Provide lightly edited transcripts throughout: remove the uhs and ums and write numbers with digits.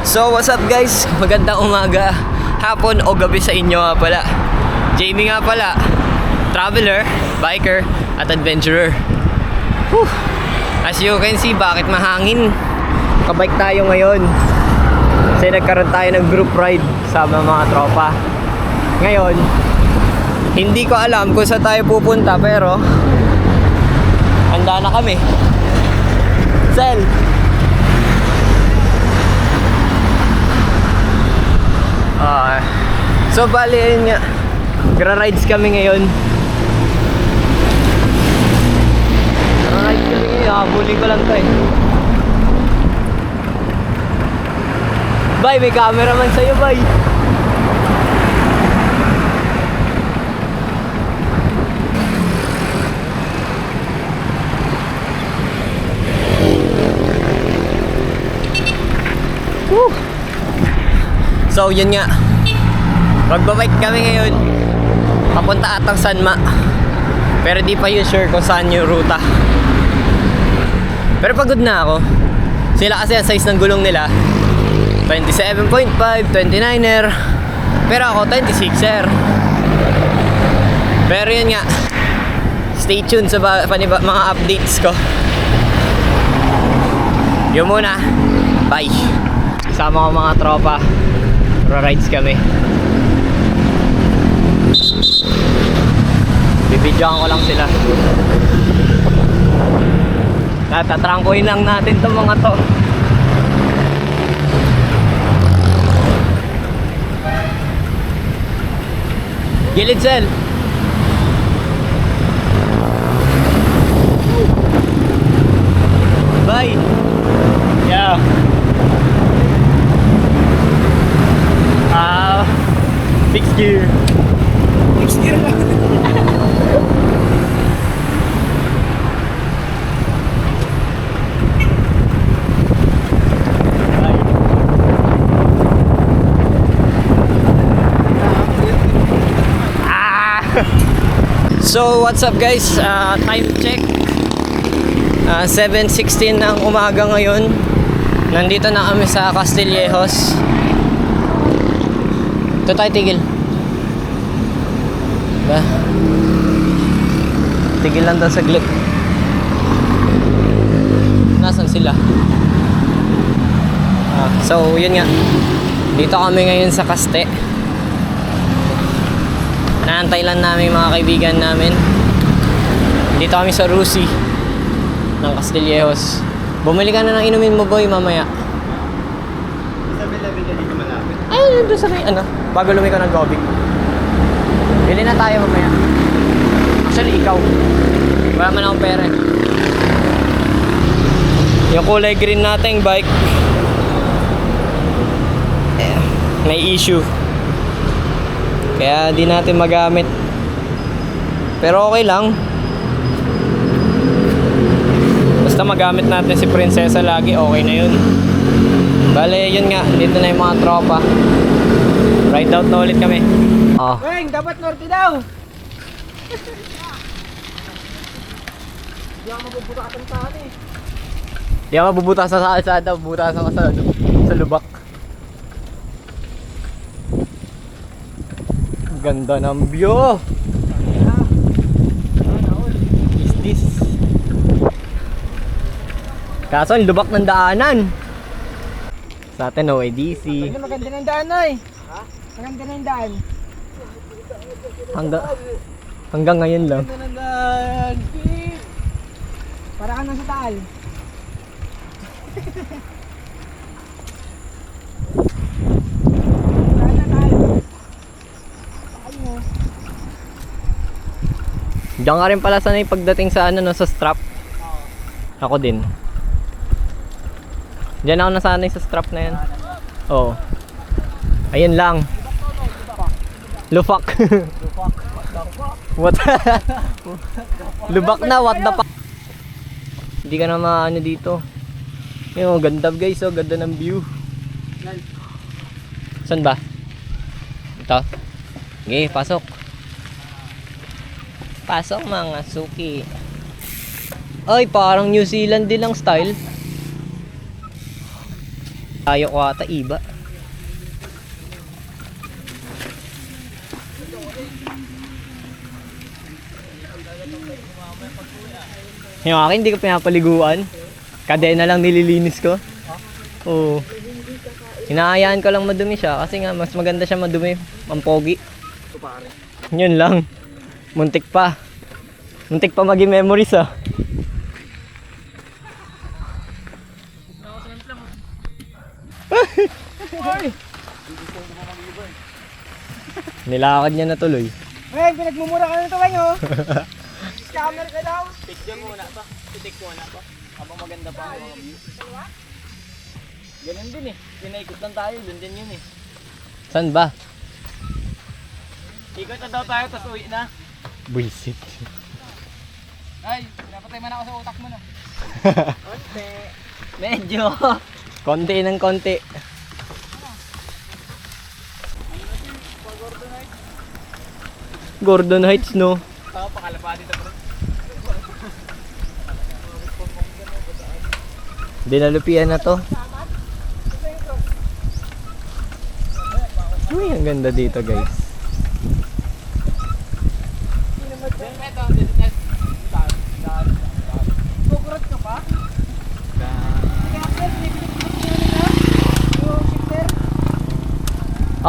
So what's up guys? Magandang umaga, hapon o gabi sa inyo nga pala. Jamie nga pala, traveler, biker at adventurer. Whew. As you can see, bakit mahangin? Kabike tayo ngayon kasi nagkaroon tayo ng group ride sa mga tropa. Ngayon, hindi ko alam kung saan tayo pupunta pero handa na kami. Sel! So bali ayun nga, gra-rides kami ngayon. Gra-rides kami ngayon, habulin ko lang to eh. Bay, may cameraman sa'yo, bay. Woo! So yun nga, magbabike kami ngayon papunta atang Sanma, pero di pa yun sure kung saan yung ruta. Pero pagod na ako. Sila kasi ang size ng gulong nila 27.5, 29er, pero ako 26er. Pero yun nga, stay tuned sa mga updates ko. Yun muna, bye. Kasama ko mga tropa, rides kami. Bibidyoan ko lang sila. Tatrangkuin lang natin itong mga to. Gilid, Sel. Bye. Yeah. Fixed gear. Fixed gear lang. So what's up guys, time check 7:16 ng umaga ngayon. Nandito na kami sa Castillejos. Ito tayo, tigil ba? Tigil lang daw saglit. Nasaan sila? So yun nga, dito kami ngayon sa Caste. Naantay lang namin mga kaibigan namin. Dito kami sa Rusi ng Castillejos. Bumili ka na ng inumin mo, boy, mamaya. Ay, doon sa may ano, bago lumiko ng Gobic. Bili na tayo mamaya. Actually, ikaw. Wala man akong pera. Yung kulay green nating bike, may issue. Kaya di natin magamit. Pero okay lang. Basta magamit natin si Prinsesa lagi, okay na yun. Bale, yun nga, dito na yung mga tropa. Ride out na ulit kami. Weng, dapat norte daw. Di ako mabubutasan sa akin eh. Di ako mabubutasan sa kalsada, bubutasan ka sa lubak. Ganda ng view. Is this? Kaso ang lubak ng daanan. Sa atin OADC. Maganda ng daan ay. Ha? Maganda ng daan. Hanggang ngayon lang. Maganda ng daan. Para ka nasa taal. Diyan ka rin pala sanay pagdating sa ano, no, sa strap. Ako din. Diyan ako nasanay sa strap na yan. Oo. Ayun lang. Lufak. What? Lubak na, what the fuck? Hindi ka na maano dito. Yung ganda guys, oh, ganda ng view. Saan ba? Ito. Okay, pasok. Pasok mga suki. Ay, parang New Zealand din ang style. Tayo ko ata iba. Yung akin hindi ko pinapaliguan. Kadena lang nililinis ko. Oo. Hinahayaan ko lang madumi siya kasi nga mas maganda siya madumi. Ang pogi. Yun lang. Muntik pa. Muntik pa maging memories ah. Nilakad niya na tuloy. Weng, pinagmumura ka na ito, Weng, oh. Scammer ka daw. Picture muna pa. Pitik muna pa. Habang maganda pa ang mga view. Ganun din eh. Pinaikot lang tayo. Doon din yun eh. Saan ba? Ikot na daw tayo tapos uwi na. Buisit. Ay, napatay man ako sa utak mo na. Konti. Medyo. Konti ng konti. Gordon Heights, no? Oo, pakalapa dito, bro. Dinalupian na to. Uy, ang ganda dito, guys. Kukurot ka pa?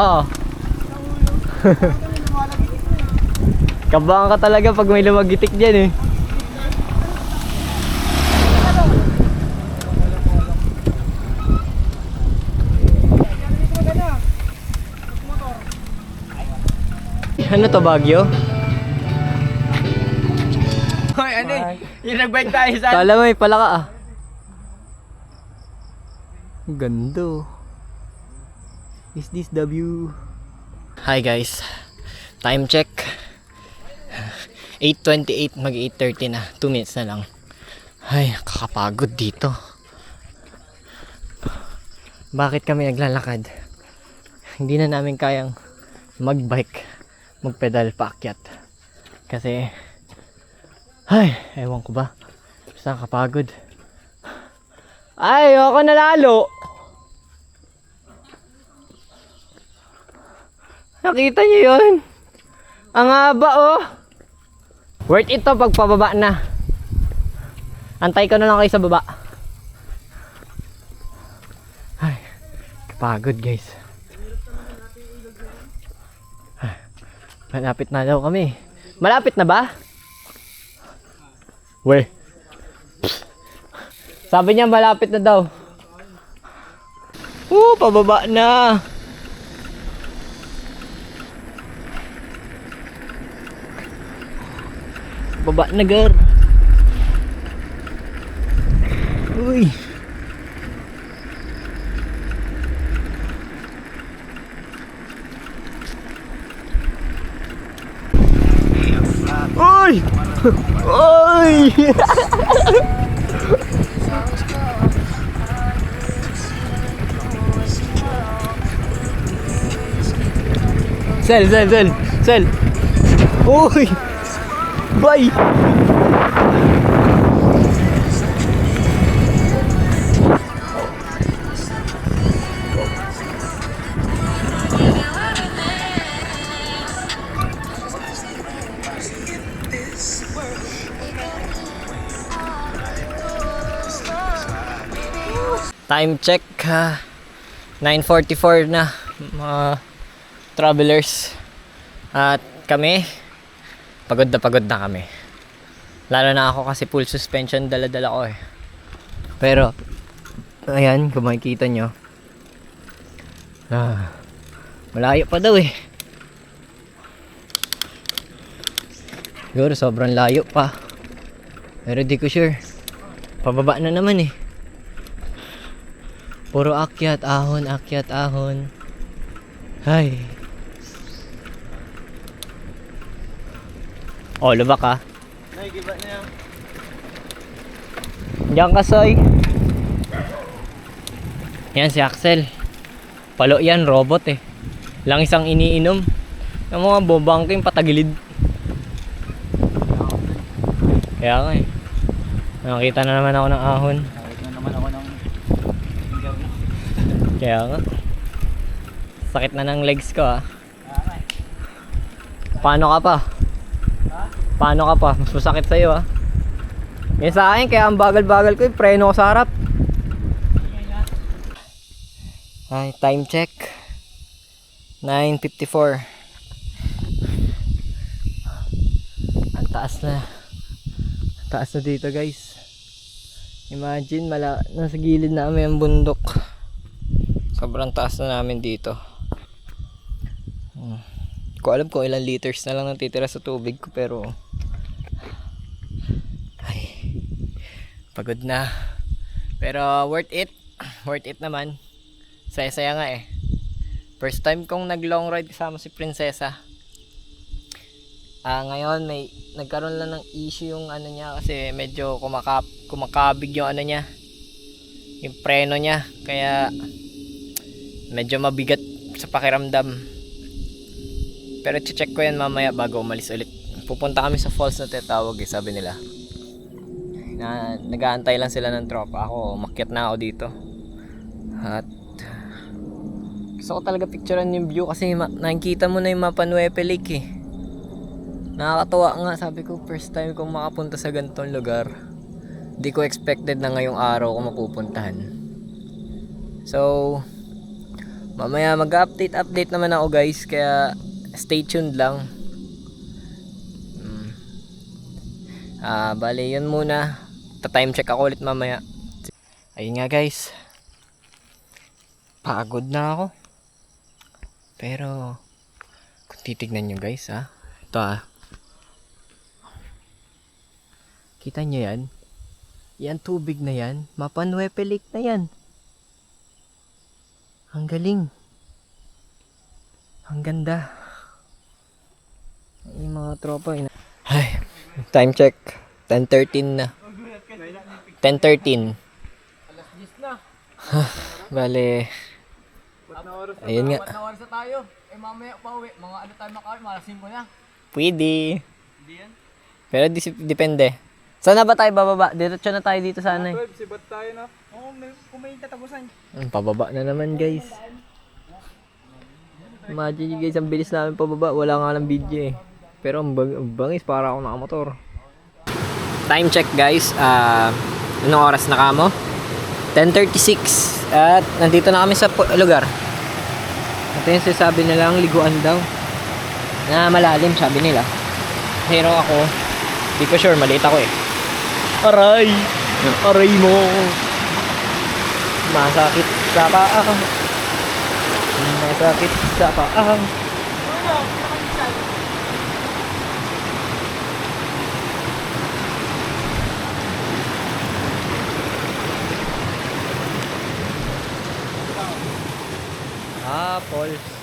Oo. Kabahan ka talaga pag may lumagitik dyan eh. Ano to, Baguio? Hoy, ano eh? Yung nag-bike tayo sa... Kala mo pala ka ah. Ang ganda. Is this W? Hi guys. Time check. 8:28 mag 8:30 na. 2 minutes na lang. Ay, kakapagod dito. Bakit kami naglalakad? Hindi na namin kayang magbike, magpedal paakyat. Kasi ay, ewan ko ba. Basta nakapagod. Ay, ako nalalo. Nakita niyo yun? Ang haba oh. Worth it to pag pababa na. Antay ko na lang kayo sa baba. Ay, kapagod guys. Ay, malapit na daw kami. Malapit na ba? Weh. Sabi niya malapit na daw. Pababa na. Baba na gar. Uy. Uy! Uy! Sel. Uy! Bye! Time check 9:44 na mga travelers. At kami pagod na kami. Lalo na ako kasi full suspension dala-dala ko eh. Pero ayan, kung makikita nyo, malayo pa daw eh. Siguro sobrang layo pa. Pero di ko sure. Pababa na naman eh. Puro akyat, ahon. Ay. Oh, lubak ka. Ay, giba na yan. Diyan ka, Soy. Yan si Axel. Palo yan, robot eh. Lang isang iniinom. Yung mga bobangking patagilid. Kaya nga eh. Nakakita na naman ako ng ahon. Nakita na naman ako ng Kaya nga. Sakit na ng legs ko ah. Paano ka pa? Paano ka pa? Mas masakit sa'yo ah. Yan sa akin, kaya ang bagal-bagal ko yung preno ko sa harap. Ay, time check. 9:54. Ang taas na. Taas na dito guys. Imagine, nasa gilid namin ang bundok. Sobrang taas na namin dito. Hindi ko alam kung ilang liters na lang natitira sa tubig ko, pero ay, pagod na. Pero worth it. Worth it naman. Saya-saya nga eh. First time kong nag long ride kasama si Prinsesa. Ngayon nagkaroon lang ng issue yung ano niya, kasi medyo kumakabig yung ano niya, yung preno niya, kaya medyo mabigat sa pakiramdam. Pero check ko yan mamaya bago umalis ulit. Pupunta kami sa falls na tinatawag eh, sabi nila. Nag-aantay lang sila ng tropa. Ako, umakyat na ako dito. At gusto ko talaga picturean yung view kasi nakikita mo na yung Mapa Nuepe Lake eh. Nakakatuwa nga, sabi ko first time kong makapunta sa ganitong lugar. Di ko expected na ngayong araw ko mapupuntahan. So mamaya mag-update naman ako guys, kaya stay tuned lang. Bale yun muna. Ta-time check ako ulit mamaya. Ayun nga guys, pagod na ako. Pero kung titignan nyo guys ito kita nyo yan? Yan tubig na yan, Mapa Nuepe Lake na yan. Ang galing. Ang ganda. Yung mga tropa ay, time check 10:13 na. 10:13. Alas 10 na. Bale, ayun nga. 4 na oras na tayo. Mamaya pa uwi. Mga ano tayo makawin? Mga 5 na. Pwede. Hindi yan? Pero depende. Saan na ba tayo bababa? Diretso na tayo dito sana eh. 12, sibat tayo na. Oo, kung may tatapusan. Pababa na naman guys. Imagine nyo guys, ang bilis namin pababa. Wala nga lang video eh. Pero ang bangis, para ako nakamotor. Time check guys. Anong oras na kamo? 10:36. At nandito na kami sa lugar. Ito yung sabi nilang liguan daw. Na malalim sabi nila. Pero ako, di ko sure, maliit ako eh. Aray! Aray mo! Masakit sa paa. Masakit sa paa. Falls.